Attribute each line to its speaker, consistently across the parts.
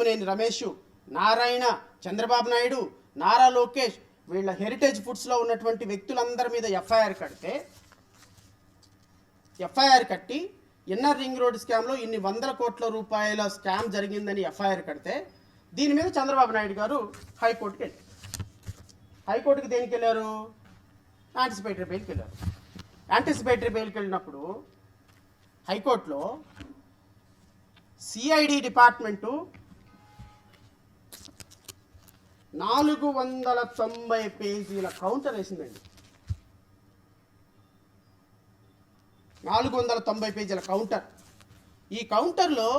Speaker 1: లింగమనేని రమేష్, నారాయణ, చంద్రబాబు నాయుడు, నారా లోకేష్ వీళ్ళ హెరిటేజ్ ఫుడ్స్లో ఉన్నటువంటి వ్యక్తులందరి మీద ఎఫ్ఐఆర్ కట్టి ఇన్నర్ రింగ్ రోడ్ స్కామ్లో ఇన్ని 100 కోట్ల రూపాయల స్కామ్ జరిగిందని ఎఫ్ఐఆర్ కడితే దీని మీద చంద్రబాబు నాయుడు గారు హైకోర్టుకి వెళ్ళారు. హైకోర్టుకి దేనికి వెళ్ళారు? యాంటిసిపేటరీ బెయిల్కి వెళ్ళారు. యాంటిసిపేటరీ బెయిల్కి వెళ్ళినప్పుడు హైకోర్టులో సిఐడి డిపార్ట్మెంటు 490 పేజీల కౌంటర్ వేసిందండి. 490 పేజీల కౌంటర్. ఈ కౌంటర్లో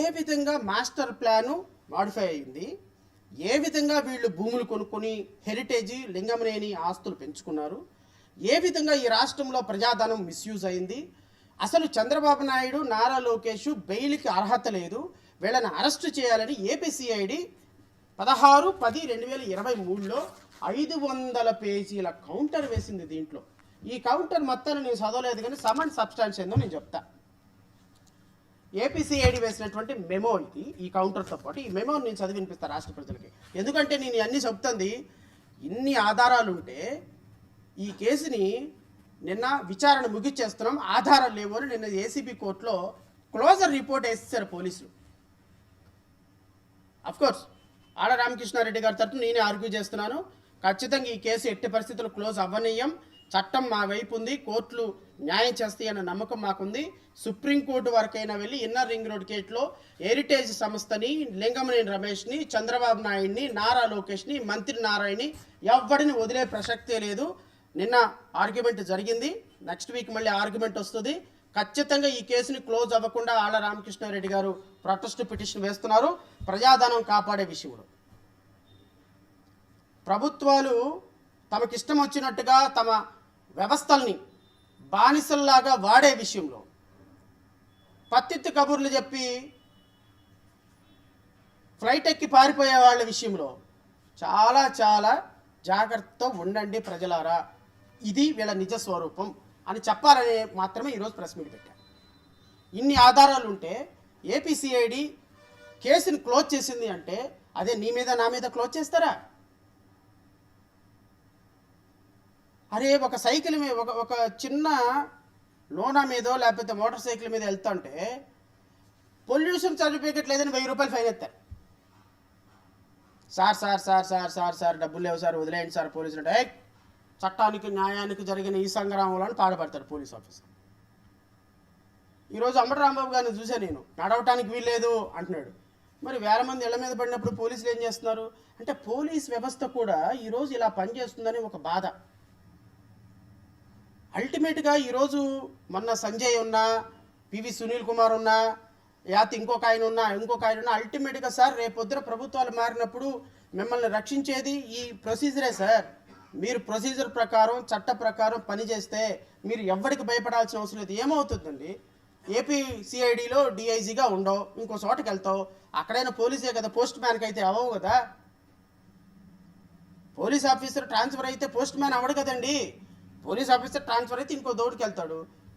Speaker 1: ఏ విధంగా మాస్టర్ ప్లాను మాడిఫై అయింది, ఏ విధంగా వీళ్ళు భూములు కొనుక్కొని హెరిటేజ్ లింగమనేని ఆస్తులు పెంచుకున్నారు, ఏ విధంగా ఈ రాష్ట్రంలో ప్రజాధనం మిస్యూజ్ అయింది, అసలు చంద్రబాబు నాయుడు, నారా లోకేష్ బెయిల్కి అర్హత లేదు, వీళ్ళని అరెస్టు చేయాలని ఏపీసీఐడి 16/10/2023లో 500 పేజీల కౌంటర్ వేసింది. దీంట్లో ఈ కౌంటర్ మొత్తాన్ని నేను చదవలేదు కానీ సమన్ సబ్స్టాన్స్ ఏందో నేను చెప్తా. ఏపీసీఐడి వేసినటువంటి మెమో ఇది. ఈ కౌంటర్తో పాటు ఈ మెమోని నేను చదివి వినిపిస్తాను రాష్ట్ర ప్రజలకి. ఎందుకంటే నేను అన్నీ చెప్తుంది, ఇన్ని ఆధారాలు ఉంటే ఈ కేసుని నిన్న విచారణ ముగిచ్చేస్తున్నాం, ఆధారాలు లేవు అని నిన్న ఏసీబీ కోర్టులో క్లోజర్ రిపోర్ట్ వేసేసారు పోలీసులు. అఫ్కోర్స్ ఆళ్ళ రామకృష్ణారెడ్డి గారి తరఫున నేనే ఆర్గ్యూ చేస్తున్నాను, ఖచ్చితంగా ఈ కేసు ఎట్టి పరిస్థితులు క్లోజ్ అవ్వనీయం, చట్టం మా వైపు ఉంది, కోర్టులు న్యాయం చేస్తాయి అన్న నమ్మకం మాకుంది. సుప్రీంకోర్టు వరకైనా వెళ్ళి ఇన్నర్ రింగ్ రోడ్ కేసులో హెరిటేజ్ సంస్థని, లింగమనేని రమేష్ని, చంద్రబాబు నాయుడిని, నారా లోకేష్ని, మంత్రి నారాయణని ఎవరిని వదిలే ప్రసక్తే లేదు. నిన్న ఆర్గ్యుమెంట్ జరిగింది, నెక్స్ట్ వీక్ మళ్ళీ ఆర్గ్యుమెంట్ వస్తుంది. ఖచ్చితంగా ఈ కేసుని క్లోజ్ అవ్వకుండా ఆళ్ళ రామకృష్ణారెడ్డి గారు ప్రొటెస్ట్ పిటిషన్ వేస్తున్నారు ప్రజాధనం కాపాడే విషయంలో. ప్రభుత్వాలు తమకిష్టం వచ్చినట్టుగా తమ వ్యవస్థల్ని బానిసల్లాగా వాడే విషయంలో, పత్తిత్తు కబుర్లు చెప్పి ఫ్లైట్ ఎక్కి పారిపోయే వాళ్ళ విషయంలో చాలా చాలా జాగ్రత్తతో ఉండండి ప్రజలారా, ఇది వీళ్ళ నిజ స్వరూపం అని చెప్పాలని మాత్రమే ఈరోజు ప్రెస్ మీట్ పెట్టాను. ఇన్ని ఆధారాలు ఉంటే ఏపీసీఐడి కేసుని క్లోజ్ చేసింది అంటే అదే నీ మీద నా మీద క్లోజ్ చేస్తారా? అరే ఒక సైకిల్ మీద ఒక చిన్న లోనా మీదో లేకపోతే మోటార్ సైకిల్ మీద వెళ్తుంటే పొల్యూషన్ సర్టిఫికేట్ లేదని 1000 రూపాయలు ఫైన్ ఎత్తారు. Sir sir sir sir sir sir డబ్బులు లేవు సార్ వదిలేయండి సార్ పోలీసులు అంటే చట్టానికి న్యాయానికి జరిగిన ఈ సంగ్రామంలో పాడుపడతాడు పోలీస్ ఆఫీసర్. ఈరోజు అంబటి రాంబాబు గారిని చూసా నేను, నడవటానికి వీల్లేదు అంటున్నాడు. మరి వేల మంది ఇళ్ల మీద పడినప్పుడు పోలీసులు ఏం చేస్తున్నారు అంటే పోలీస్ వ్యవస్థ కూడా ఈరోజు ఇలా పనిచేస్తుందని ఒక బాధ. అల్టిమేట్గా ఈరోజు మొన్న సంజయ్ ఉన్నా, పివి సునీల్ కుమార్ ఉన్నా, యాతి ఇంకొక ఆయన ఉన్నా అల్టిమేట్గా సార్ రేపొద్దున ప్రభుత్వాలు మారినప్పుడు మిమ్మల్ని రక్షించేది ఈ ప్రొసీజరే సార్. మీరు ప్రొసీజర్ ప్రకారం చట్ట ప్రకారం పనిచేస్తే మీరు ఎవరికి భయపడాల్సిన అవసరం లేదు. ఏమవుతుందండి, ఏపీ సిఐడిలో డిఐజీగా ఉండవు, ఇంకో చోటకి వెళ్తావు, అక్కడైనా పోలీసే కదా, పోస్ట్ మ్యాన్కి అయితే అవ్వవు కదా. పోలీస్ ఆఫీసర్ ట్రాన్స్ఫర్ అయితే పోస్ట్ మ్యాన్ అవ్వడు కదండి. పోలీస్ ఆఫీసర్ ట్రాన్స్ఫర్ అయితే ఇంకో దౌడికి వెళ్తాడు.